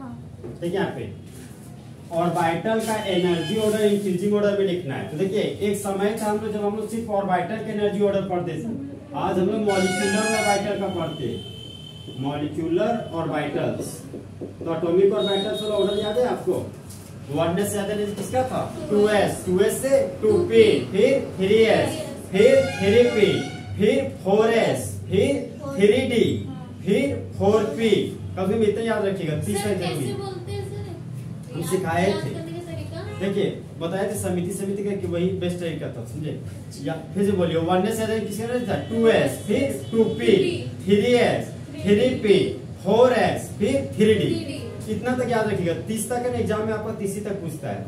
ठीक है यहाँ पे। ऑर्बिटल का एनर्जी ऑर्डर इंक्रीजिंग ऑर्डर में लिखना है। तो देखिए एक समय था हम लोग जब हम लोग सिर्फ ऑर्बिटल के एनर्जी ऑर्डर पढ़ते थे, आज हम लोग मॉलिक्यूलर ऑर्बिटल का पढ़ते हैं। मॉलिक्यूलर ऑर्बिटल्स, तो एटॉमिक ऑर्बिटल्स वाला ऑर्डर याद है आपको? 1s से ज्यादा एनर्जी किसका था? 2s, 2s से 2p, फिर 3s, फिर 3p, फिर 4s, फिर 3d, फिर 4p। कभी भी इतना याद रखिएगा। 30 हम सिखाए थे, देखिए बताए थे समिति का कि वही बेस्ट तरीका था, समझे? या फिर से बोलिए 1s से ज्यादा किसका एनर्जी था? 2s, फिर 2p, 3s, 3p, 4s, फिर 3d। इतना तक याद रखिएगा। 30 तक है एग्जाम में आपका 30 तक पूछता है।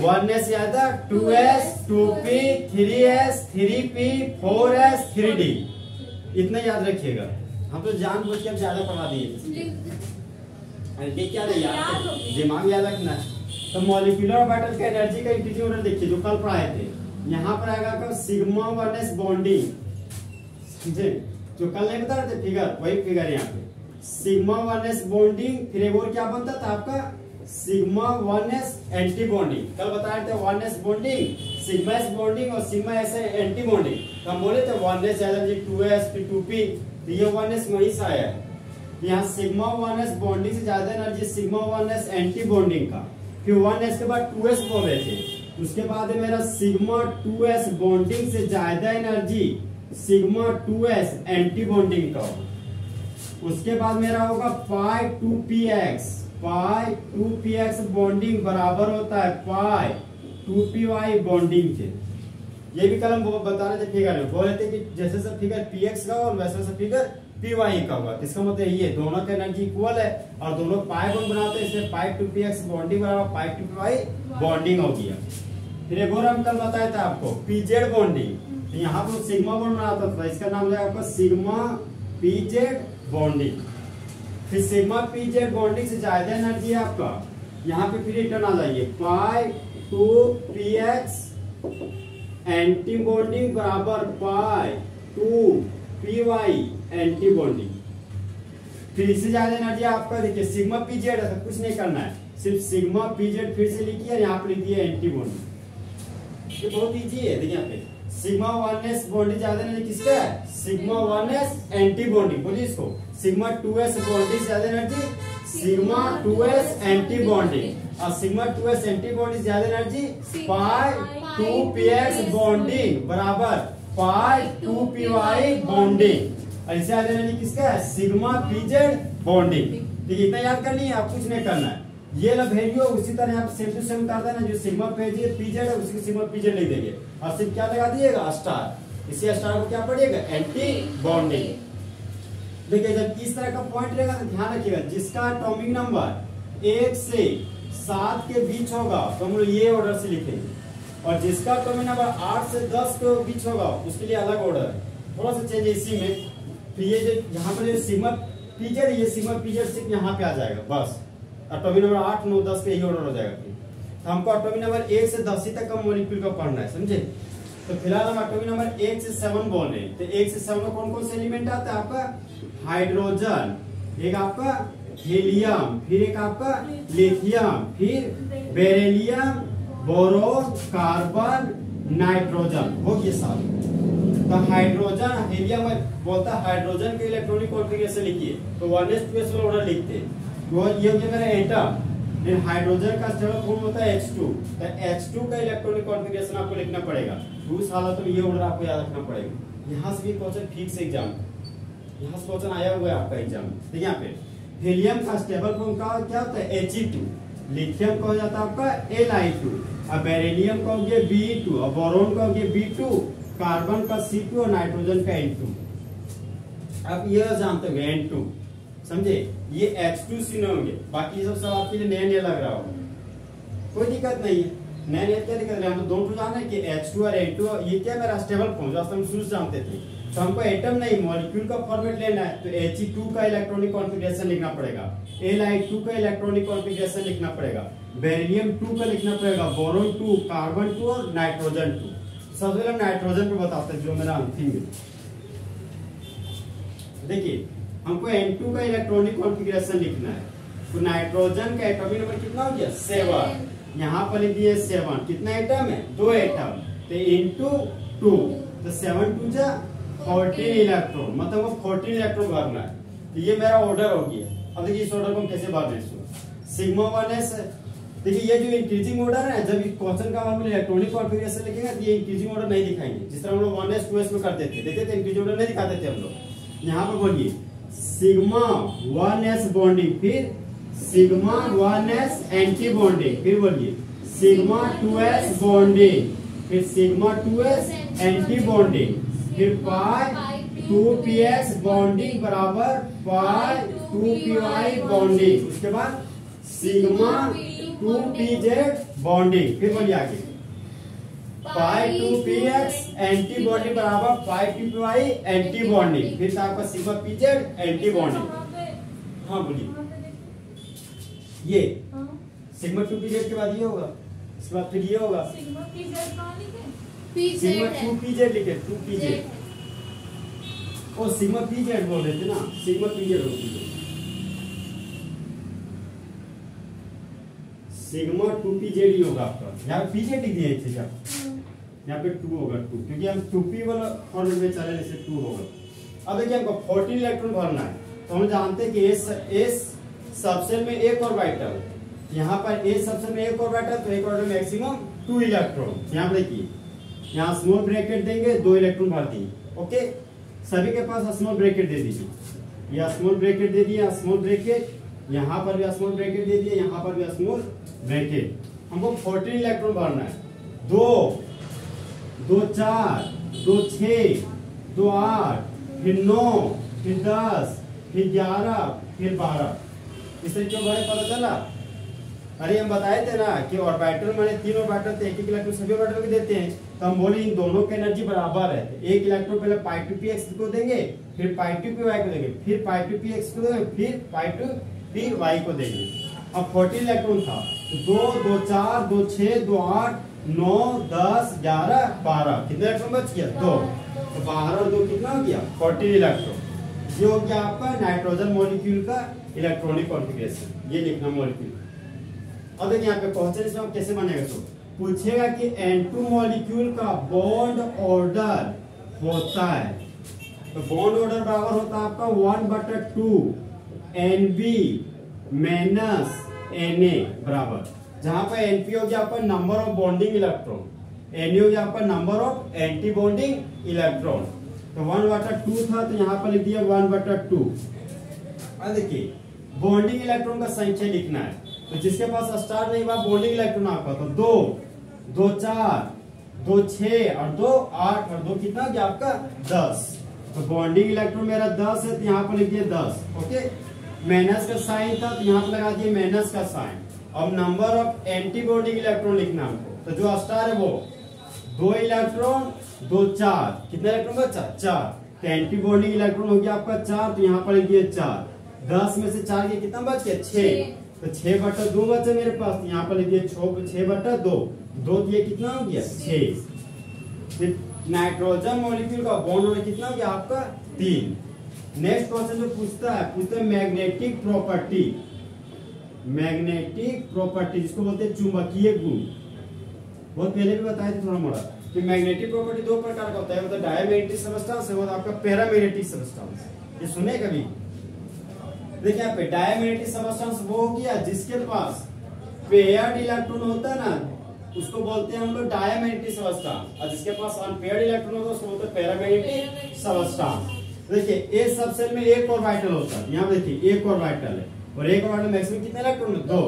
1s ज्यादा, 2s, 2p, 3s, 3p, 4s, 3d। इतना याद रखिएगा। हम तो जानबूझ के ज्यादा पढ़ा दिए। ये क्या है यार, दिमाग याद रखना है। तो मॉलिक्यूलर ऑर्बिटल का एनर्जी का इंक्रीजिंग ऑर्डर देखिए जो कल पढ़ाए थे। यहाँ पर आएगा आपका सिग्मा 1s बॉन्डिंग, समझे? जो कल नहीं बता रहे थे फिगर, वही फिगर यहाँ पे सिग्मा 1s बॉन्डिंग। फिर एक और क्या बनता था आपका? Sigma 1s anti bonding. कल बता रहे थे 1s bonding, sigma s bonding और सिग्मा s एंटी बॉन्डिंग। तो हम बोले थे 1s एनर्जी 2s फिर 2p, तो ये 1s वहीं से आया है। यहाँ सिग्मा 1s बॉन्डिंग से ज्यादा energy sigma 1s anti bonding का। फिर 1s के बाद 2s बोल रहे थे। उसके बाद है मेरा सिग्मा 2s बॉन्डिंग से ज्यादा energy sigma 2s anti bonding का। उसके बाद मेरा होगा पाई 2px, पाई 2px बॉन्डिंग बराबर होता है पाई 2py बॉन्डिंग के। ये भी कल हम बता रहे थे फिगर में, बोल रहे थे कि जैसे सब फिगर px का और वैसे सब फिगर py का होगा। इसका मतलब ये दोनों का एनर्जी इक्वल है और दोनों पाई बॉन्ड बनाते हैं, इसलिए पाई 2px बॉन्डिंग बराबर पाई 2py बॉन्डिंग हो गया। फिर एक और हम कल बताया था आपको pz बॉन्डिंग। तो यहाँ पर सिग्मा बॉन्ड बनाता था, इसका नाम है आपका सिग्मा pz बॉन्डिंग। फिर सिग्मा pz बॉन्डिंग से ज्यादा एनर्जी है आपका, यहाँ पे फिर रिटर्न आ जाइए पाई 2px एंटी बॉन्डिंग बराबर पाई 2py एंटी बॉन्डिंग। फिर इससे ज्यादा एनर्जी आपका देखिए सिग्मा pz है, तो कुछ नहीं करना है, सिर्फ सिग्मा pz फिर से लिखिए, यहाँ पे लिखिए एंटी बॉन्डिंग। ये बहुत इजी है। देखिए यहाँ पे सिग्मा 1s बॉन्डिंग ज्यादा एनर्जी किसका है? Sigma 1s anti bonding. बोलिए इसको, सिग्मा 2s बॉन्डिंग ज्यादा energy sigma 2s anti bonding, और सिग्मा 2s एंटी बॉन्डिंग ज्यादा एनर्जी पाई 2px बॉन्डिंग बराबर पाई 2py बॉन्डिंग। और इससे ज्यादा एनर्जी किसका है? Sigma pz bonding. ठीक है, इतना याद करनी है, आप कुछ नहीं करना है। ये ला वैल्यू उसी तरह आप सेम टू सेम उतार देना, जो सिग्मा pz है उसकी सिग्मा pz लिख देंगे और सिर्फ क्या लगा दिएगा? स्टार। इसी स्टार को क्या पड़ेगा? Anti bonding. देखिए जब इस तरह का पॉइंट रहेगा तो ध्यान रखिएगा, जिसका एटॉमिक नंबर 1 से 7 के बीच होगा तो हम लोग ये ऑर्डर से लिखेंगे, और जिसका एटॉमिक नंबर 8 से 10 के बीच होगा उसके लिए अलग ऑर्डर है। थोड़ा सा चेंज इसी में। तो ये जो यहाँ पर सिग्मा pz है, ये सिग्मा pz सिर्फ यहाँ पे आ जाएगा बस। एटॉमिक नंबर 8, 9, 10 पे यही ऑर्डर हो जाएगा। तो हमको एटॉमिक नंबर 1 से 10 तक का मॉलिक्यूल का पढ़ना है, समझे? तो फिलहाल हम एटॉमिक नंबर 1 से 7 बोल रहे हैं। तो 1 से 7 में कौन कौन से एलिमेंट आता है? आपका हाइड्रोजन, एक आपका हीलियम, फिर एक आपका लिथियम, फिर बेरिलियम, बोरोन, कार्बन, नाइट्रोजन हो गए सारे। तो हाइड्रोजन हीलियम बोलता है हाइड्रोजन के इलेक्ट्रॉनिक कॉन्फ़िगरेशन लिखिए, तो 1s 2s वाला ऑर्डर लिखते हैं। तो ये हो गया मेरा एटम। फिर हाइड्रोजन का स्टेबल फॉर्म होता है H2, तो H2 का इलेक्ट्रॉनिक कॉन्फ़िगरेशन आपको लिखना पड़ेगा। तो उस हालत में ये ऑर्डर आपको याद रखना पड़ेगा। यहाँ से भी क्वेश्चन फिक्स एग्जाम, यहाँ से क्वेश्चन आया हुआ है आपका एग्जाम। देखिए यहाँ पे हीलियम का स्टेबल फॉर्म का क्या होता है? He2, लिथियम का हो जाता है आपका Li2, और बेरिलियम का हो गया Be2, और बोरोन का हो गया B2, कार्बन का C2 और नाइट्रोजन का N2। अब ये जानते होंगे N2, समझे? ये H2 होंगे, बाकी सब आपके लिए नया नया लग रहा होगा, कोई दिक्कत नहीं है। नया नया क्या दिक्कत है? हम तो दोनों जाना है कि H2 और N2, ये क्या मेरा स्टेबल फॉर्म जो हम शुरू से जानते थे। तो हमको एटम नहीं मॉलिक्यूल का फॉर्मेट लेना है, तो He2 का इलेक्ट्रॉनिक कॉन्फ़िगरेशन लिखना पड़ेगा, Li2 का इलेक्ट्रॉनिक कॉन्फ़िगरेशन लिखना पड़ेगा, बेरिलियम 2 का लिखना पड़ेगा, बोरोन 2, कार्बन 2 और नाइट्रोजन 2। सबसे पहले नाइट्रोजन पे बताते हैं जो मेरा अंतिम है। देखिए हमको N2 का इलेक्ट्रॉनिक कॉन्फ़िगरेशन लिखना है, तो नाइट्रोजन का एटॉमिक नंबर कितना हो गया 7। यहाँ पर लिख दिए 7। कितना एटम है 2 एटम, तो इंटू 2, तो 7 2 जा 14 इलेक्ट्रॉन, मतलब वो 14 इलेक्ट्रॉन भरना है। तो ये मेरा ऑर्डर हो गया। अब देखिए इस ऑर्डर को हम कैसे भर रहे हैं। सिग्मा 1s, देखिए ये जो इंक्रीजिंग ऑर्डर है, जब क्वेश्चन का हम इलेक्ट्रॉनिक कॉन्फ़िगरेशन लिखेंगे तो ये इंक्रीजिंग ऑर्डर नहीं दिखाएंगे, जिस तरह हम लोग 1s 2s में करते थे, देखते थे इंक्रीजिंग ऑर्डर नहीं दिखाते थे हम लोग। यहाँ पर बोलिए सिग्मा 1s बॉन्डिंग, फिर सिग्मा 1s एंटी बॉन्डिंग, फिर बोलिए सिग्मा 2s बॉन्डिंग, फिर सिग्मा 2s एंटी बॉन्डिंग, फिर पाई 2px बॉन्डिंग बराबर पाई 2py बॉन्डिंग, उसके बाद सिग्मा 2pz बॉन्डिंग, फिर बोलिए आगे पाई 2px एंटी बॉन्डिंग बराबर पाई 2py एंटी बॉन्डिंग, फिर आपका सिग्मा pz एंटी बॉन्डिंग। हाँ बोलिए ये सिग्मा 2pz के बाद ये होगा, इसके बाद फिर ये होगा सिग्मा 2pz लिखे 2pz, ओ सिग्मा pz बोल रहे थे ना, सिग्मा pz होगी सिग्मा 2pz ही होगा आपका। यहाँ पे pz लिख दिए थे क्या, यहाँ पे 2 होगा 2, क्योंकि हम 2p वाला फॉर्मेट में चले जैसे 2 होगा। अब देखिए हमको 14 इलेक्ट्रॉन भरना है, तो हम जानते हैं कि इस सबसेल में एक ऑर्बिटल, यहाँ पर इस सबसेल में एक ऑर्बिटल, तो एक ऑर्बिटल मैक्सिमम 2 इलेक्ट्रॉन। यहाँ पे देखिए यहाँ स्मॉल ब्रैकेट देंगे, 2 इलेक्ट्रॉन भर दिए। ओके, सभी के पास स्मॉल ब्रैकेट दे दीजिए, या स्मॉल ब्रैकेट दे दिया, स्मॉल ब्रैकेट, यहाँ पर भी स्मॉल ब्रैकेट दे दिया, यहाँ पर भी स्मॉल ब्रैकेट। हमको 14 इलेक्ट्रॉन भरना है, 2 2 4 2 6 2 8 फिर 9 फिर 10 फिर 11 फिर 12। इससे क्यों भरे पता चला? अरे हम बताए थे ना कि ऑर्बिटल माने 3 ऑर्बिटल थे, एक इलेक्ट्रॉन सभी ऑर्बिटल को देते हैं, तो हम बोले इन दोनों की एनर्जी बराबर है। एक इलेक्ट्रॉन पहले पाई 2px को देंगे, फिर पाई 2py को देंगे, फिर पाई 2px को देंगे, फिर पाई 2py को देंगे। अब 14 इलेक्ट्रॉन था, तो 2 2 4 2 6 2 8 9 10 11 12, कितने इलेक्ट्रॉन बच गया 2, तो 12 और 2 कितना हो गया 14 इलेक्ट्रॉन। ये हो गया आपका नाइट्रोजन मॉलिक्यूल का इलेक्ट्रॉनिक कॉन्फ़िगरेशन, ये लिखना मॉलिक्यूल। अब देखिए यहाँ पे क्वेश्चन इसमें कैसे बनेगा, तो पूछेगा कि N2 मॉलिक्यूल का बॉन्ड ऑर्डर होता है, तो बॉन्ड ऑर्डर बराबर होता है आपका 1/2 NB माइनस Na बराबर, जहां पर Np हो गया आपका number of bonding electron, Na हो गया आपका number of anti bonding electron. तो 1/2 था, तो यहाँ पर लिख दिया 1/2। अब देखिए बॉन्डिंग इलेक्ट्रॉन का संख्या लिखना है, तो जिसके पास स्टार नहीं हुआ बॉन्डिंग इलेक्ट्रॉन आपका, तो 2 2 4 2 6 और 2 8 और 2 कितना गया आपका 10। तो बॉन्डिंग इलेक्ट्रॉन मेरा 10 है, तो यहाँ पर लिख दिया 10। ओके, माइनस का साइन था, तो यहाँ पर लगा दिए माइनस का साइन। अब number of anti bonding electron लिखना हमको, तो जो स्टार है वो 2 इलेक्ट्रॉन 2 4, कितने इलेक्ट्रॉन बचा 4, तो एंटी बॉन्डिंग इलेक्ट्रॉन हो गया आपका 4, तो यहाँ पर लिख दिया 4। 10 में से 4 के कितना बच गया 6, तो 6/2 बचे मेरे पास, तो यहाँ पर लिख दिया 6/2, 2 दिए कितना हो गया 6। नाइट्रोजन मॉलिक्यूल का बॉन्ड ऑर्डर कितना हो गया आपका 3। नेक्स्ट क्वेश्चन जो पूछता है मैग्नेटिक प्रॉपर्टी, मैग्नेटिक प्रॉपर्टी जिसको बोलते हैं चुंबकीय गुण। बहुत पहले भी बताया था थोड़ा मोड़ा कि मैग्नेटिक प्रॉपर्टी 2 प्रकार का होता है, मतलब डायमैग्नेटिक सबस्टेंस है और आपका पैरामैग्नेटिक सबस्टेंस। ये सुने कभी? देखिए यहाँ पे डायमैग्नेटिक सबस्टेंस वो हो गया जिसके पास पेयर्ड इलेक्ट्रॉन होता है ना, उसको बोलते हैं हम लोग डायमैग्नेटिक सबस्टेंस, और जिसके पास अनपेयर्ड इलेक्ट्रॉन होता है उसको बोलते हैं पैरामैग्नेटिक सबस्टेंस। देखिए इस सबसेल में एक ऑर्बिटल होता है, यहाँ देखिए एक ऑर्बिटल है, और एक ऑर्बिटल मैक्सिमम कितने इलेक्ट्रॉन है 2,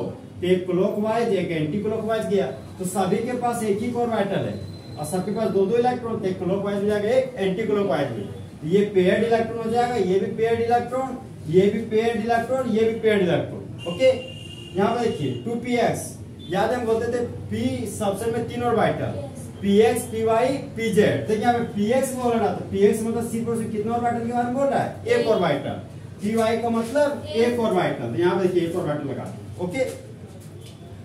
एक क्लॉकवाइज एक एंटी क्लॉकवाइज गया, तो सभी के पास एक ही ऑर्बिटल है और सबके पास 2 इलेक्ट्रॉन, एक क्लॉकवाइज में जाएगा एक एंटी क्लॉकवाइज में, तो ये पेयर्ड इलेक्ट्रॉन हो जाएगा, ये भी पेयर्ड इलेक्ट्रॉन, ये भी पेयर्ड इलेक्ट्रॉन, ये भी पेयर्ड इलेक्ट्रॉन। ओके, यहाँ पर देखिए 2px, याद है हम बोलते थे p सबसेल में 3 ऑर्बिटल, px py pz। देखिए यहाँ पे px बोल रहा था, px मतलब सिर्फ और सिर्फ कितने ऑर्बिटल के बारे में बोल रहा है, एक ऑर्बिटल। py का मतलब एक ऑर्बिटल, तो यहाँ पे देखिए एक ऑर्बिटल लगा दिया। ओके,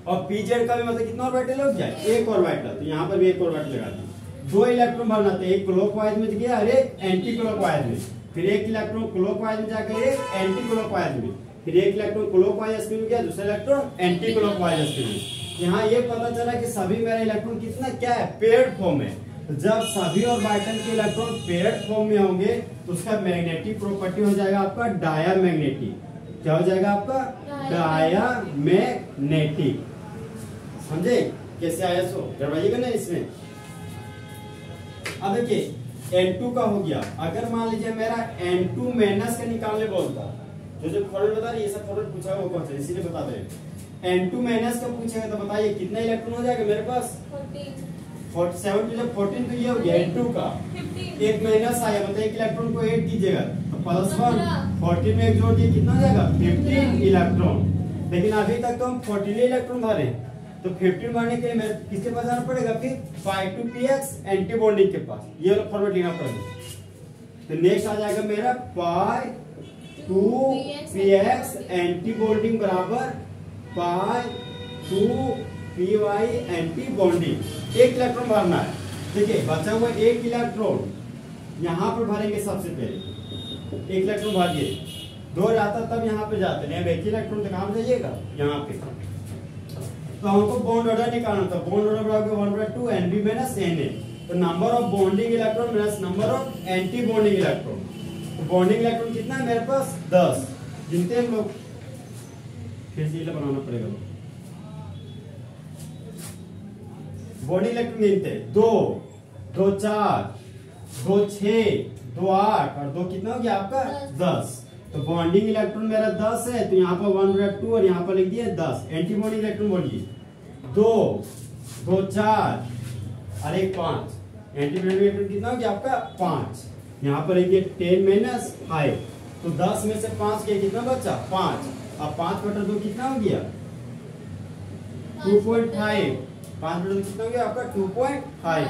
और pz का भी मतलब कितना ऑर्बिटल हो गया एक ऑर्बिटल, तो यहाँ पर भी एक ऑर्बिटल लगा दिया। 2 इलेक्ट्रॉन भरना था, एक क्लॉकवाइज में गया और एक एंटी क्लॉकवाइज में, फिर एक इलेक्ट्रॉन क्लॉकवाइज में जाकर एक एंटी क्लॉकवाइज में, फिर एक इलेक्ट्रॉन क्लॉकवाइज स्पिन किया, दूसरा इलेक्ट्रॉन एंटी क्लॉकवाइज स्पिन। यहाँ ये पता चला कि सभी मेरे इलेक्ट्रॉन कितना क्या है, पेयर्ड फॉर्म में। तो जब सभी ऑर्बिटल के इलेक्ट्रॉन पेयर्ड फॉर्म में होंगे तो उसका मैग्नेटिक प्रॉपर्टी हो जाएगा आपका डायामैग्नेटिक। क्या हो जाएगा आपका, डायामैग्नेटिक। समझे कैसे आया सो, करवाइएगा ना इसमें। अब देखिए N2 का हो गया, अगर मान लीजिए मेरा N2 माइनस का निकालने बोलता, जो फॉर्मूला बता रही है, ये सब फॉर्मूला पूछा हुआ कौन सा, इसीलिए बता दे। N2 माइनस का पूछेगा तो बताइए कितना इलेक्ट्रॉन हो जाएगा मेरे पास, 47 जब 14 तो ये हो गया N2 का, एक माइनस आया मतलब एक इलेक्ट्रॉन को ऐड कीजिएगा तो +1, 14 में एक जोड़ दिए कितना हो जाएगा 15 इलेक्ट्रॉन। लेकिन अभी तक तो हम 14 इलेक्ट्रॉन भरे, तो 15 भरने के लिए मेरे किसके पास जाना पड़ेगा, फिर 5 एंटी बॉन्डिंग के पास, ये वाला फॉर्मेट लेना पड़ेगा। तो नेक्स्ट आ जाएगा मेरा 2px एंटी बॉन्डिंग बराबर 2py एंटी बॉन्डिंग। एक इलेक्ट्रॉन भरना है, देखिए बचा हुआ एक इलेक्ट्रॉन यहाँ पर भरेंगे। सबसे पहले एक इलेक्ट्रॉन भरिए, 2 जाता तब यहाँ पे जाते नहीं, अब एक इलेक्ट्रॉन तो कहाँ जाइएगा यहाँ पे। तो हमको बॉन्ड ऑर्डर निकालना था, बॉन्ड ऑर्डर बराबर 1/2 Nb माइनस Na। तो number of bonding electron minus number of anti bonding electron. तो बॉन्डिंग इलेक्ट्रॉन कितना है मेरे पास 10, गिनते हैं हम लोग, फिर से ये बनाना पड़ेगा। बॉन्डिंग इलेक्ट्रॉन गिनते हैं, 2 2 4 2 6 2 8 और 2 कितना हो गया आपका 10। तो बॉन्डिंग इलेक्ट्रॉन मेरा 10 है, तो यहाँ पर 1/2 और यहाँ पर लिख दिया 10। एंटी बॉन्डिंग इलेक्ट्रॉन बोलिए 2 2 4 और 1 5। एंटी बॉन्डिंग इलेक्ट्रॉन कितना हो गया आपका 5। यहाँ पर लिख दिया 10 माइनस 5, तो 10 में से 5 के कितना बचा 5। अब 5/2 कितना हो गया 2.5। 5/2 कितना हो गया आपका 2.5।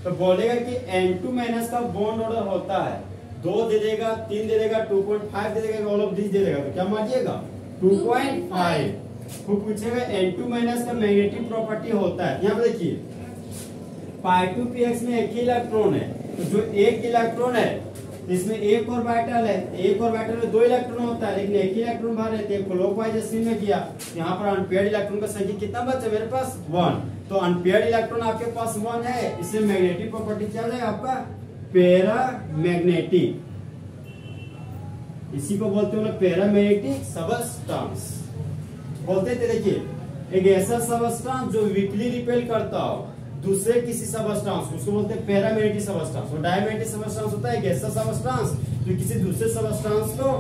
तो बोलेगा कि N2 माइनस का बॉन्ड ऑर्डर होता है 2 दे देगा, 3 दे देगा, 2.5 दे देगा, ऑल ऑफ दिस दे देगा, तो क्या मारिएगा 2.5। वो पूछेगा N2 माइनस का मैग्नेटिक प्रॉपर्टी होता है। यहाँ पे देखिए π2px में एक ही इलेक्ट्रॉन है, तो जो एक इलेक्ट्रॉन है इसमें एक ऑर्बिटल है, एक ऑर्बिटल में 2 इलेक्ट्रॉन होता है, लेकिन एक ही इलेक्ट्रॉन बाहर रहते हैं, क्लॉकवाइज स्पिन में किया। यहाँ पर अनपेयर्ड इलेक्ट्रॉन का संख्या कितना बचा मेरे पास 1। तो अनपेयर्ड इलेक्ट्रॉन आपके पास 1 है, इससे मैग्नेटिक प्रॉपर्टी क्या है आपका पैरामैग्नेटिक। इसी को बोलते हैं पैरामैग्नेटिक सबस्टेंस बोलते थे। देखिए एक ऐसा सबस्टेंस जो वीकली रिपेल करता हो दूसरे किसी सबस्टेंस, उसको बोलते हैं पैरामैग्नेटिक सबस्टेंस। और डायमैग्नेटिक सबस्टेंस होता है एक ऐसा सबस्टेंस जो किसी दूसरे सबस्टेंस को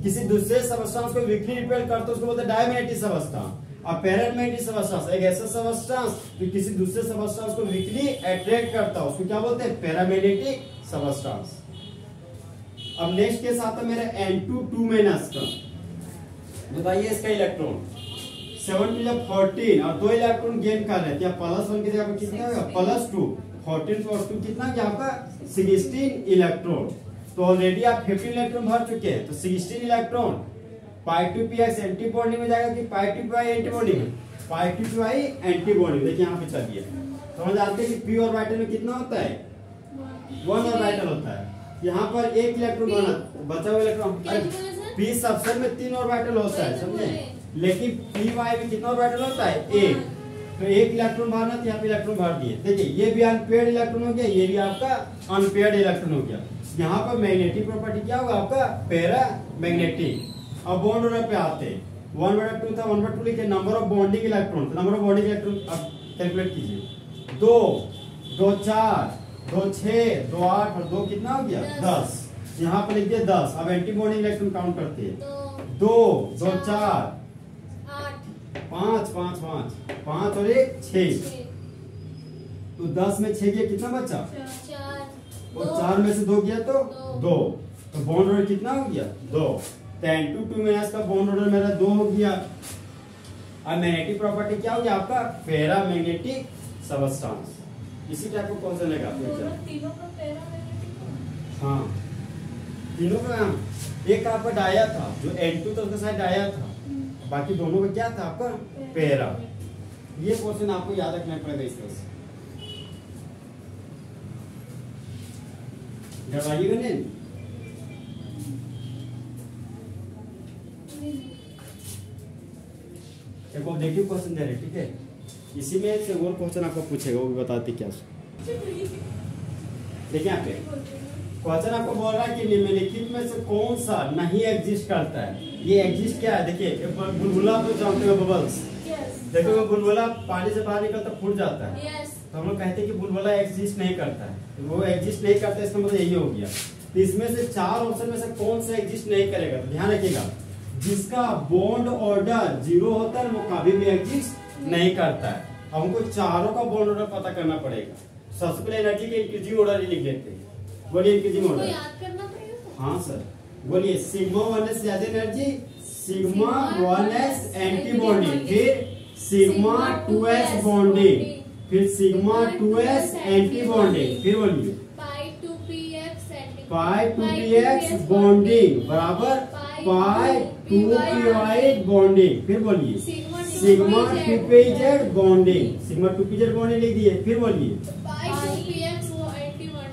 किसी दूसरे सबस्टेंस को वीकली रिपेल करता है, उसको बोलते हैं डायमैग्नेटिक सबस्टेंस। और पैरामैग्नेटिक सबस्टेंस एक ऐसा सबस्टेंस जो किसी दूसरे सबस्टेंस को वीकली अट्रैक्ट करता है, उसको क्या बोलते हैं पैरामैग्नेटिक सबस्टेंस। अब नेक्स्ट केस आता है मेरा N2 2 माइनस का। बताइए इसका इलेक्ट्रॉन 7 to 14 और 2 इलेक्ट्रॉन गेन कर रहे हैं, +1 की जगह पर कितना होगा +2। 14 + 2 कितना क्या आपका 16 इलेक्ट्रॉन। तो ऑलरेडी आप 15 इलेक्ट्रॉन भर चुके हैं, तो 16 इलेक्ट्रॉन π2px एंटी बॉन्डिंग में जाएगा कि π2py एंटी बॉन्डिंग में, π2py एंटी बॉन्डिंग। देखिए यहाँ पे चलिए तो हम जानते हैं कि p ऑर्बिटल में कितना होता है 1 ऑर्बिटल होता है। यहाँ पर एक इलेक्ट्रॉन बचा हुआ इलेक्ट्रॉन, p सबसेट में 3 ऑर्बिटल होता है समझे, लेकिन py में कितना ऑर्बिटल होता है 1। तो एक इलेक्ट्रॉन भरना तो यहाँ पे इलेक्ट्रॉन भर दिए। देखिए ये भी अनपेयर्ड इलेक्ट्रॉन हो गया, ये भी आपका अनपेयर्ड इलेक्ट्रॉन हो गया। यहाँ पर मैग्नेटिक प्रॉपर्टी क्या होगा आपका पैरामैग्नेटिक। अब बॉन्ड ऑर्डर पे आते हैं, 1/2 था 1/2 लिखे नंबर ऑफ बॉन्डिंग इलेक्ट्रॉन। तो नंबर ऑफ बॉन्डिंग इलेक्ट्रॉन अब कैलकुलेट कीजिए 2 2 4 2 6 2 8 और 2 कितना हो गया 10। यहाँ पर लिख दिया 10। अब एंटी बॉन्डिंग इलेक्ट्रॉन काउंट करते हैं 2 2 4 5 5 5 5 और 1 6। तो 10 में 6 गया कितना बचा 4 और 4 में से 2 गया तो 2। तो बॉन्ड ऑर्डर कितना हो गया 2। तो N2 2 माइनस का बॉन्ड ऑर्डर मेरा 2 हो गया। अब मैग्नेटिक प्रॉपर्टी क्या हो गया आपका पैरामैग्नेटिक सबस्टेंस। इसी टाइप को कौन सा लेगा तीनों का पैरामैग्नेटिक। हाँ तीनों का नाम, एक आपका डाया था जो N2 तो उसका साथ डाया था, बाकी दोनों का क्या था आपका पैरा। ये क्वेश्चन आपको याद रखना पड़ेगा इस तरह से, डरवाइएगा नहीं। एक ऑब्जेक्टिव क्वेश्चन दे रहे, ठीक है। इसी में से और क्वेश्चन आपको पूछेगा, वो भी बताते क्या। देखिए यहाँ पे क्वेश्चन आपको बोल रहा है कि निम्नलिखित में से कौन सा नहीं एग्जिस्ट करता है। ये एग्जिस्ट क्या है, देखिए बुलबुला तो जानते हो, बबल्स। देखो वो बुलबुला पानी से बाहर निकलता फूट जाता है, तो हम लोग कहते हैं कि बुलबुला एग्जिस्ट नहीं करता है। तो वो एग्जिस्ट नहीं करता, इसका मतलब यही हो गया। तो इसमें से 4 ऑप्शन में से कौन सा एग्जिस्ट नहीं करेगा, तो ध्यान रखिएगा, जिसका बॉन्ड ऑर्डर 0 होता है वो कभी भी एग्जिस्ट नहीं करता है। अब हमको चारों का बॉन्ड ऑर्डर पता करना पड़ेगा। सबसे पहले एनर्जी के इंक्रीजिंग ऑर्डर ही लिख लेते हैं। बोलिए इंक्रीजिंग ऑर्डर। हाँ सर, बोलिए सिग्मा 1s ज्यादा energy, sigma 1s anti bonding, फिर सिग्मा 2s बॉन्डिंग, फिर सिग्मा 2s एंटी बॉन्डिंग, फिर बोलिए पाई 2px बॉन्डिंग बराबर पाई 2py बॉन्डिंग, फिर बोलिए sigma 2pz bonding, sigma 2pz bonding लिख दिए, फिर बोलिए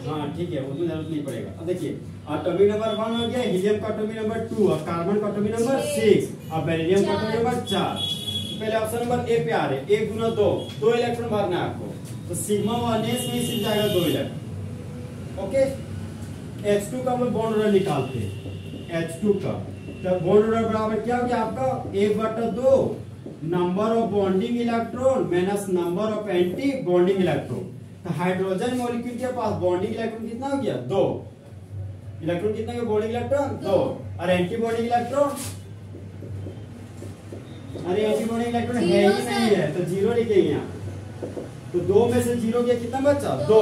हाँ ठीक है, उसमें जरूरत नहीं पड़ेगा। अब देखिए एटॉमिक नंबर 1 हो गया, हीलियम का एटॉमिक नंबर 2 और कार्बन का एटॉमिक नंबर 6 और बेरिलियम का एटॉमिक नंबर 4। पहले ऑप्शन नंबर ए पे आ रहे, 1 गुना 2 इलेक्ट्रॉन भरना है आपको, तो सिग्मा 1s में सिर्फ जाएगा 2 इलेक्ट्रॉन। ओके, H2 का हम बॉन्ड ऑर्डर निकालते हैं। H2 का तो बॉन्ड ऑर्डर बराबर क्या हो गया आपका 1/2 number of bonding electron minus number of anti bonding electron. तो हाइड्रोजन मॉलिक्यूल के पास बॉन्डिंग इलेक्ट्रॉन कितना हो गया 2 इलेक्ट्रॉन, कितना हो गया बॉन्डिंग इलेक्ट्रॉन 2, और एंटी बॉन्डिंग इलेक्ट्रॉन, अरे एंटी बॉन्डिंग इलेक्ट्रॉन है ही नहीं है, तो 0 लिखेंगे यहाँ। तो 2 में से 0 गया, कितना बचा 2,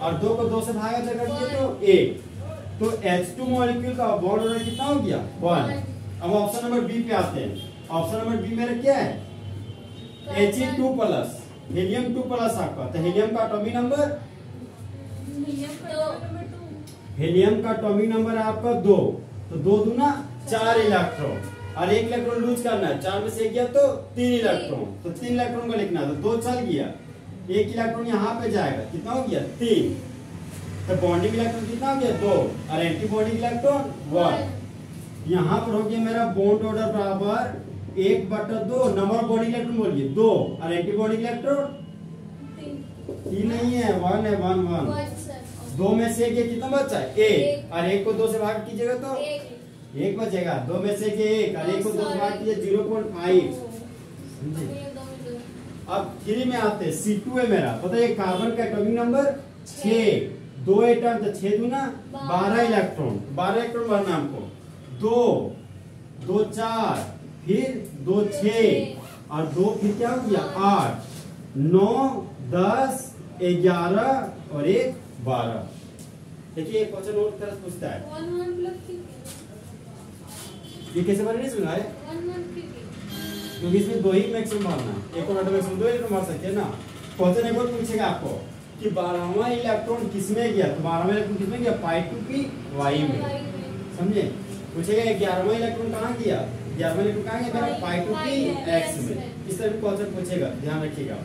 और 2 को 2 से भागा कर दिए तो 1। तो H2 मॉलिक्यूल का बॉन्ड ऑर्डर कितना हो गया 1। अब ऑप्शन नंबर बी पे आते हैं। ऑप्शन नंबर बी मेरा क्या है He2+, हीलियम 2+ आपका, तो हीलियम का एटॉमिक नंबर, हीलियम का एटॉमिक नंबर है आपका 2, तो 2 दूना 4 इलेक्ट्रॉन, और 1 इलेक्ट्रॉन लूज करना है, 4 में से गया तो 3 इलेक्ट्रॉन, तो 3 इलेक्ट्रॉन को लिखना है, तो 2 चल गया, 1 इलेक्ट्रॉन यहाँ पे जाएगा, कितना हो गया 3। तो बॉन्डिंग इलेक्ट्रॉन कितना हो गया 2, और एंटी बॉन्डिंग इलेक्ट्रॉन 1। यहाँ पर हो गया मेरा बॉन्ड ऑर्डर बराबर 1/2 नंबर ऑफ बॉन्डिंग इलेक्ट्रॉन बोलिए 2, और एंटी बॉन्डिंग इलेक्ट्रॉन 3 नहीं है 1 है 1 2 में से कितना बचा है 1, और 1 को 2 से भाग कीजिएगा तो 1 बचेगा। 2 में से 1 और 1 को 2 से भाग कीजिए 0.5। अब 3 में आते हैं, C2 है मेरा, पता है कार्बन का एटॉमिक नंबर 6, 2 एटम तो 6 दूना 12 इलेक्ट्रॉन, 12 इलेक्ट्रॉन भरना हमको, 2 2 4 फिर 2 6 और 2 फिर क्या हो गया 8 9 10 11 और 1 12। देखिए क्वेश्चन और तरह पूछता है, 1 1 प्लस ये कैसे बने सुना है, 1 1 क्योंकि इसमें 2 ही मैक्सिमम भरना, एक और मैक्सिमम 2 इलेक्ट्रॉन भर सकते हैं ना। क्वेश्चन एक और पूछेगा आपको कि 12वां इलेक्ट्रॉन किसमें गया, तो 12वां इलेक्ट्रॉन किसमें गया पाई 2p में, समझे। पूछेगा 11वां इलेक्ट्रॉन कहाँ गया, 11वां इलेक्ट्रॉन कहाँ गया मेरा पाई 2p x में, इस तरह क्वेश्चन पूछेगा, ध्यान रखिएगा।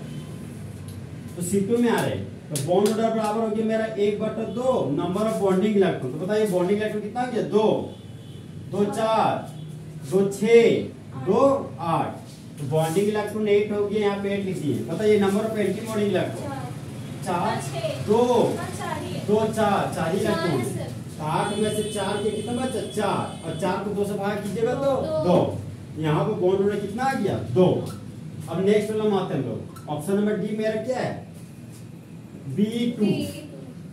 तो C2 में आ रहे, तो बॉन्ड ऑर्डर बराबर हो गया मेरा 1/2 नंबर ऑफ बॉन्डिंग इलेक्ट्रॉन, तो बताइए बॉन्डिंग इलेक्ट्रॉन कितना हो गया 2 2 4 2 6 2 8, तो बॉन्डिंग इलेक्ट्रॉन 8 हो गया, यहाँ पे 8 लिख दिए। बताइए number of anti bonding electron 4 2 2 4 he electron, 8 में से 4 के कितना बचा 4, और 4 को 2 से भाग कीजिएगा तो 2। यहाँ पे बॉन्ड ऑर्डर कितना आ गया 2। अब नेक्स्ट वाला आते हैं लोग, ऑप्शन नंबर डी मेरा क्या है B2,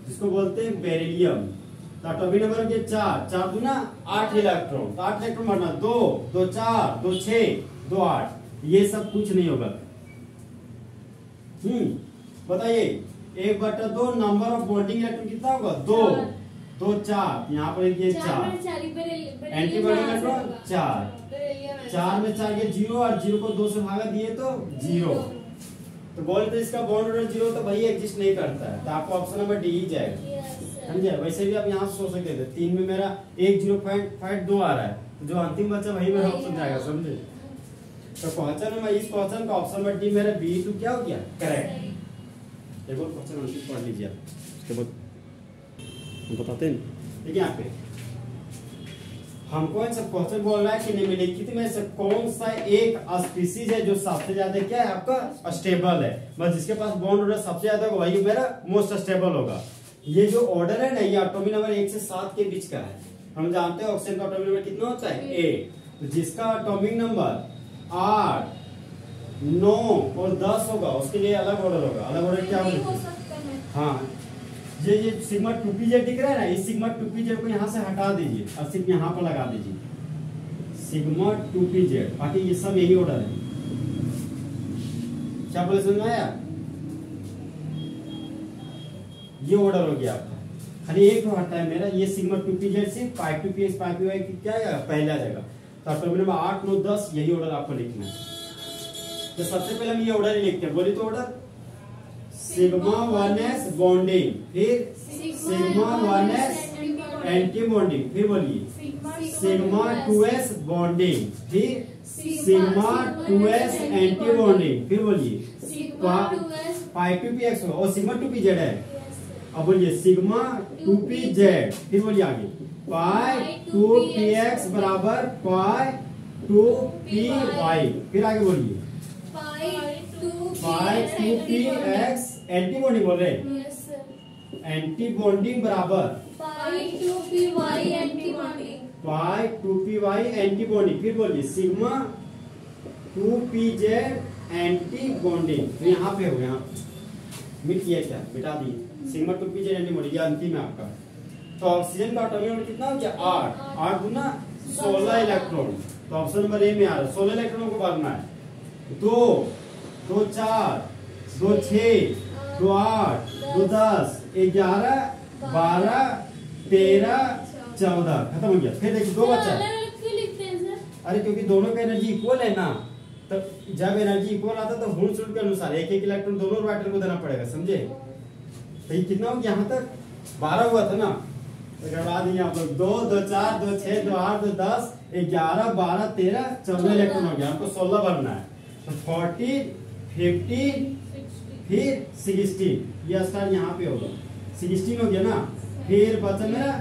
जिसको बोलते हैं बेरिलियम। तो एटॉमिक नंबर हो गया 4, 4 दूना 8 इलेक्ट्रॉन, तो 8 इलेक्ट्रॉन भरना 2 2 4 2 6 2 8, ये सब कुछ नहीं होगा। बताइए 1/2 नंबर ऑफ बॉन्डिंग इलेक्ट्रॉन कितना होगा 2 2 4, यहाँ पर ये 4 एंटी बॉन्डिंग इलेक्ट्रॉन 4 में 4 के 0, और 0 को 2 से भागा दिए तो 0। तो बोलते इसका बॉन्ड ऑर्डर 0 तो भाई एग्जिस्ट नहीं करता है, तो आपको ऑप्शन नंबर डी ही जाएगा, समझे। वैसे भी आप यहाँ से सोच सकते थे, 3 में मेरा 1.2 आ रहा है, तो जो अंतिम बचा वही मेरा ऑप्शन जाएगा, समझे। तो क्वेश्चन में इस क्वेश्चन का ऑप्शन नंबर डी मेरा B2 क्या हो गया करेक्ट। एक और क्वेश्चन अंतिम पढ़ लीजिए, उसके बाद हम बताते हैं। देखिए यहाँ पे हमको सब क्वेश्चन बोल रहा है कि निम्नलिखित में से कौन सा एक स्पीसीज है जो सबसे ज्यादा क्या है आपका स्टेबल है, बस जिसके पास बॉन्ड ऑर्डर सबसे ज्यादा होगा वही मेरा मोस्ट स्टेबल होगा। ये जो ऑर्डर है ना ये एटॉमिक नंबर 1 से 7 के बीच का है। हम जानते हैं ऑक्सीजन का एटॉमिक नंबर कितना होता है 8, तो जिसका एटॉमिक नंबर 8, 9 और 10 होगा उसके लिए अलग ऑर्डर होगा। अलग ऑर्डर क्या नहीं हो होगा? सकता है। हाँ, ये सिग्मा 2pz दिख रहा है ना, इस सिग्मा 2pz को यहाँ से हटा दीजिए और सिर्फ यहाँ पर लगा दीजिए सिग्मा 2pz, बाकी ये सब यही ऑर्डर है। क्या बोले समझ में आया? ये ऑर्डर हो गया आपका, खाली एक तो हटा है मेरा, ये सिग्मा 2pz से pi 2px pi py क्या आएगा पहला जाएगा। तो एटॉमिक नंबर 8, 9, 10 यही ऑर्डर आपको लिखना है। तो सबसे पहले हम ये ऑर्डर ही लिखते हैं, बोलिए तो ऑर्डर सिग्मा 1s बॉन्डिंग, फिर सिग्मा 1s एंटी बॉन्डिंग, फिर बोलिए सिग्मा 2s बॉन्डिंग, फिर सिग्मा 2s एंटी बॉन्डिंग, फिर बोलिए पाई 2px और सिग्मा 2pz है। अब बोलिए सिग्मा 2pz, फिर बोलिए आगे पाई 2px बराबर पाई 2py, फिर आगे बोलिए पाई 2px एंटी बॉन्डिंग बोल रहे, एंटी बॉन्डिंग बराबर पाई 2py एंटी बॉन्डिंग, फिर बोलिए सिग्मा 2pz एंटी बॉन्डिंग। तो यहाँ पे हो गया, मिट किया क्या, मिटा दिए सिग्मा 2pz एंटी बॉन्डिंग, ये अंतिम है आपका। तो ऑक्सीजन का एटॉमिक नंबर कितना हो गया 8, 8 गुना 16 इलेक्ट्रॉन। तो ऑप्शन नंबर ए में आ रहा है 16 इलेक्ट्रॉनों को भरना है। 2, 2, 4, 2, 6, 2, 8, 2, 10, 11, 12, 13, 14, खत्म हो गया। फिर देखिए 2 बचा। अरे क्योंकि दोनों का एनर्जी इक्वल है ना, तो जब एनर्जी इक्वल आता तो हुन सूत्र के अनुसार एक एक इलेक्ट्रॉन दोनों ऑर्बिटल को देना पड़ेगा, समझे? तो ये कितना हो गया, यहाँ तक 12 हुआ था ना, तो करवा देंगे आप लोग 2, 2, 4, 2, 6, 2, 8, 2, 10, 11, 12, 13, 14 इलेक्ट्रॉन हो गया। हमको 16 भरना है। तो 40, 50, फिर 16, ये स्टार यहाँ पे होगा 16 हो गया ना, फिर बचा मेरा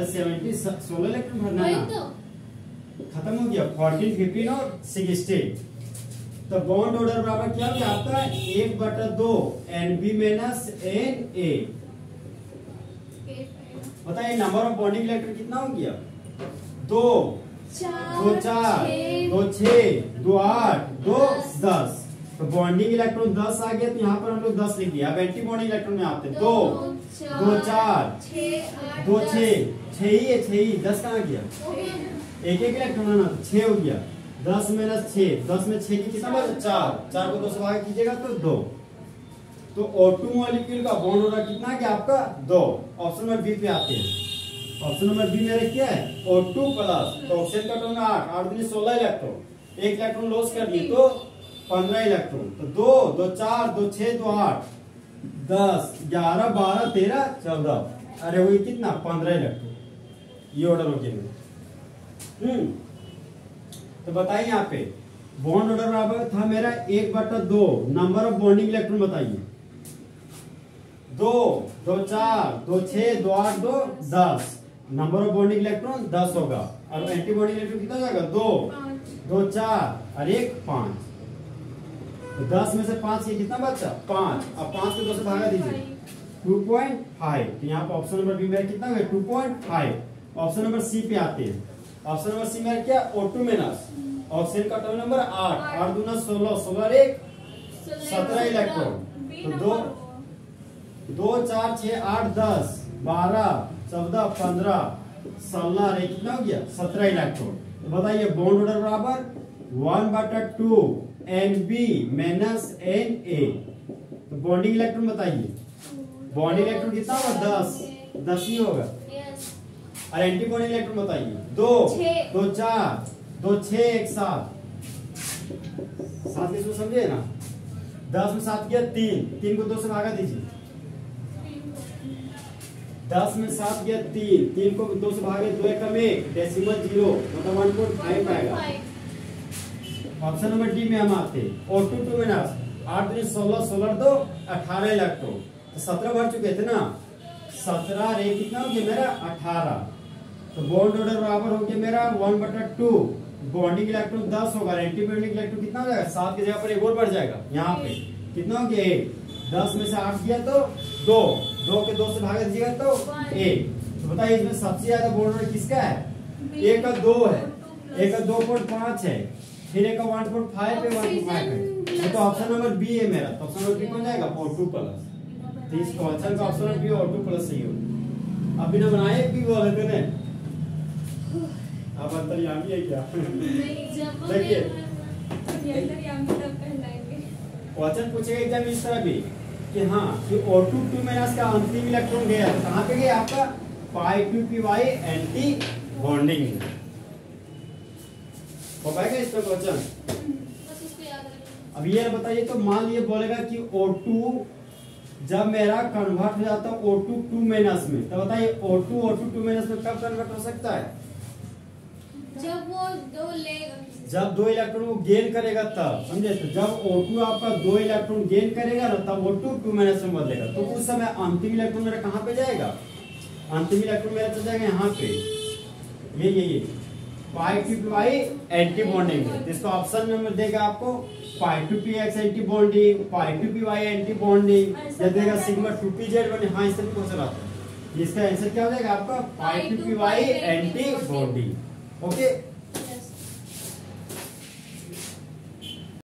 70, 16 इलेक्ट्रॉन भरना है ना, खत्म हो गया 14, 15 और 16। तो बॉन्ड ऑर्डर बराबर क्या हो गया आपका 1/2 Nb माइनस Na। बताइए नंबर ऑफ बॉन्डिंग इलेक्ट्रॉन कितना हो गया 2, 2, 4, 2, 6, 2, 8, 2, 10। तो बॉन्डिंग इलेक्ट्रॉन 10 आ गया, तो यहाँ पर हम लोग 10 लिख दिया। अब एंटी बॉन्डिंग इलेक्ट्रॉन में आते 2, 2, 4, 2, 6 ही है, 6 ही 10 कहाँ गया, एक एक इलेक्ट्रॉन है ना, 6 हो गया। 10 माइनस 6, 10 में 6 की कितना बचा 4, 4 को 2 से भाग कीजिएगा तो 2। तो O2 मॉलिक्यूल का बॉन्ड ऑर्डर कितना है आपका 2। ऑप्शन नंबर बी पे आते हैं। ऑप्शन नंबर बी मेरे क्या है O2 प्लस, तो ऑप्शन का टोन 8, 8 दूनी 16 इलेक्ट्रॉन, एक इलेक्ट्रॉन लॉस कर दिए तो 15 इलेक्ट्रॉन। तो 2, 2, 4, 2, 6, 2, 8, 10, 11, 12, 13, 14, अरे वही कितना 15 इलेक्ट्रॉन, ये ऑर्डर हो गया। तो बताइए यहाँ पे बॉन्ड ऑर्डर बराबर था मेरा 1/2, नंबर ऑफ बॉन्डिंग इलेक्ट्रॉन बताइए 2, 2, 4, 2, 6, 2, 8, 2, 10। नंबर ऑफ बॉन्डिंग इलेक्ट्रॉन 10 होगा, और एंटी बॉन्डिंग इलेक्ट्रॉन कितना जाएगा 2, 2, 4 और 1 5। तो 10 में से 5 ये कितना बचा 5। अब 5 को 2 से भागा दीजिए 2.5। तो यहाँ पे ऑप्शन नंबर बी मेरा कितना हो गया 2.5। ऑप्शन नंबर सी पे आते हैं। ऑप्शन नंबर सी मेरा क्या O2 माइनस, ऑक्सीजन का टर्म नंबर 8, 8 दूना 16, 16 1 17 इलेक्ट्रॉन। तो 2, 4, 6, 8, 10, 12, 14, 15, 16 रे कितना हो गया 17 इलेक्ट्रॉन। तो बताइए बॉन्ड ऑर्डर बराबर 1/2 Nb माइनस Na। तो बॉन्डिंग इलेक्ट्रॉन बताइए, बॉन्डिंग इलेक्ट्रॉन कितना होगा 10 ही होगा। और एंटी बॉन्डिंग इलेक्ट्रॉन बताइए 2, 2, 4, 2, 6 एक साथ 7 के समझे ना, 10 में 7 गया 3, 3 को 2 से भागा दीजिए। 10 में 7 गया 3, 3 को 2 से भागे 2 एकम 1 डेसिमल 0 मतलब 1.5 आएगा। ऑप्शन नंबर डी में हम आते हैं O2 2 माइनस 8 दूनी 16, 16 2 18 इलेक्ट्रॉन। तो 17 भर चुके थे ना, 17 रे कितना हो गया मेरा 18। तो बॉन्ड ऑर्डर बराबर हो गया मेरा 1/2। बॉन्डिंग इलेक्ट्रॉन 10 होगा, एंटी बॉन्डिंग इलेक्ट्रॉन कितना हो जाएगा? 7 की जगह पर एक और बढ़ जाएगा यहाँ पे। कितना हो गया? 1। 10 में से 8 गया तो 2, 2 के 2 से भाग दीजिएगा तो 1। तो बताइए इसमें सबसे ज्यादा बॉन्ड ऑर्डर किसका है? A का 2 है, A का 2.5 है, फिर A का 1.5 है, 1.5 है। ये तो ऑप्शन नंबर बी है मेरा। तो ऑप्शन नंबर बी कौन जाएगा? O2+। तो इस क्वेश्चन का ऑप्शन नंबर बी O2+ सही होगा। अभी ना बनाए भी बोले थे ने, अब अंतर्यामी है क्या? देखिए क्वेश्चन पूछेगा एग्जाम इस तरह भी कि हाँ कि O2 का अंतिम इलेक्ट्रॉन गया तो कहाँ पे गया आपका? π2py anti bonding. हो पाएगा इसका क्वेश्चन? अब ये बताइए तो मान लिए बोलेगा कि O2 जब मेरा कन्वर्ट हो जाता है O2 में, तो बताइए O2 में कब कन्वर्ट हो सकता है? जब वो जब 2 इलेक्ट्रॉन को गेन करेगा तब, समझे? तो जब O2 आपका 2 इलेक्ट्रॉन गेन करेगा ना तब O2 में बदलेगा। तो उस समय अंतिम इलेक्ट्रॉन मेरा कहाँ पे जाएगा? अंतिम इलेक्ट्रॉन मेरा चल जाएगा यहाँ पे, ये π2py एंटी बॉन्डिंग है। इसका ऑप्शन नंबर देगा आपको π2px anti bonding, π2py anti bonding, या देगा सिग्मा 2pz बने। हाँ इस तरह क्वेश्चन आता है। इसका आंसर क्या हो जाएगा आपका? π2py anti bonding. ओके।